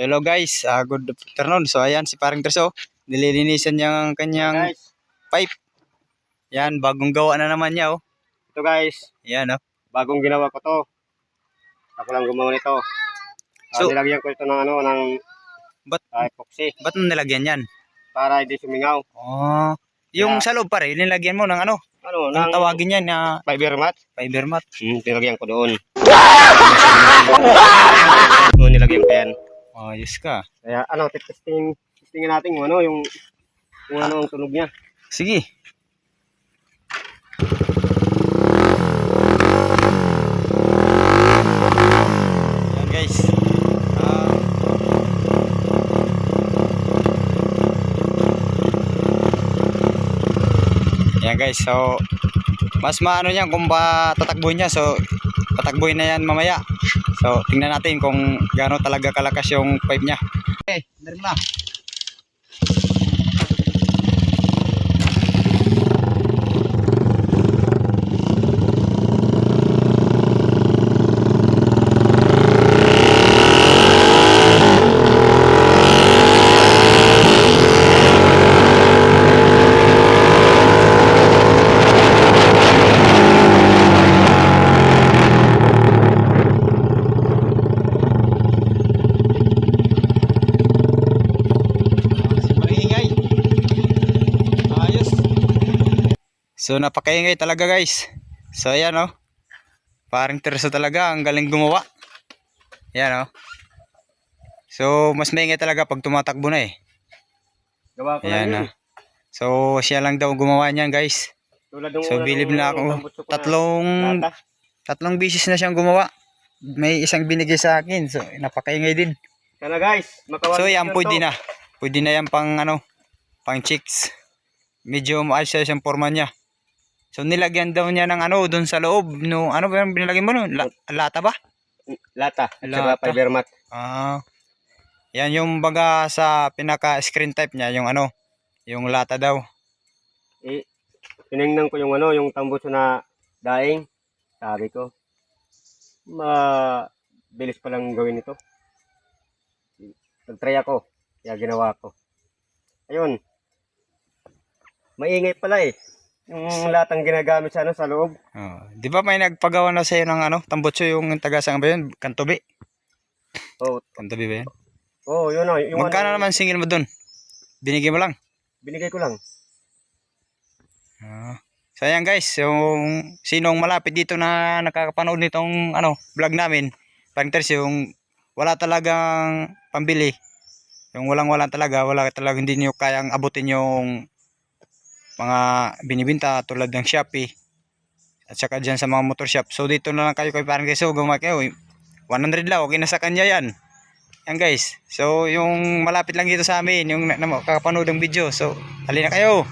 Hello guys, good afternoon. So ayan si Paring Treso, nililinisan niya ang kanyang Guys, pipe. Yan, bagong gawa na naman niya oh. ito guys, Yan oh. bagong ginawa ko to. Ako lang gumawa nito. So, Nilagyan ko ito ng ba't, epoxy ba't mo nilagyan yan? para hindi sumingaw. Oh, yung Kaya, sa loob pare, nilagyan mo ng ano? Ano, Ang ng tawagin yan na fiber mat. fiber mat. Nilagyan ko doon. Nilagyan ko yan. Oh, yes ka. Kaya testingin natin yung ano, ang tunog niya. Sige. Yan guys. Yan guys, so mas maano niyan kung ba tatakbuhin niya, so tatakbuhin na yan mamaya. So tingnan natin kung gaano talaga kalakas yung pipe niya. Okay, dari mo na. So napakaingay talaga guys. So ayan oh. Paring Treso talaga, ang galing gumawa. Ayan oh. So mas maingay talaga pag tumatakbo na eh. Gawa ko Ayan lang yun. oh. So siya lang daw gumawa niyan guys. Tulad ng So bilib na ako. lata. Tatlong bisis na siyang gumawa. May isang binigay sa akin. So napakaingay din. Sana guys, So yan pwede na. Pwede na yan pang ano, pang chicks. Medyo maayos siya siyang forma niya. So nilagyan daw niya ng ano doon sa loob. No, ano ba yung binilagyan mo noon? Lata ba? Lata. Lata. Fiber mat. Yan yung baga sa pinaka screen type niya, yung ano, yung lata daw. Tinignan ko yung tambutso na daing. Sabi ko, bilis palang gawin ito. Nag-try ako, kaya ginawa ko. Ayun. Maingay pala eh. Yung latang ginagamit sa loob. Di ba may nagpagawa na sa'yo ng ano, tambutso yung taga-saan ba yun? Kantobi? Oh, Kantobi ba yun? oh, yun o. Magkano naman singil mo doon? Binigay mo lang? Binigay ko lang. So ayan guys, yung sinong malapit dito na nakakapanood nitong ano, vlog namin, Paring Treso, yung wala talagang pambili, yung walang talaga, hindi niyo kayang abutin yung mga binibinta tulad ng Shopee at saka dyan sa mga motor shop. So dito na lang kayo kay Paring Treso, gumawa kayo 100 lang, okay na sa kanya yan. Yan guys, so yung malapit lang dito sa amin, yung nakakapanood ng video, so halina kayo.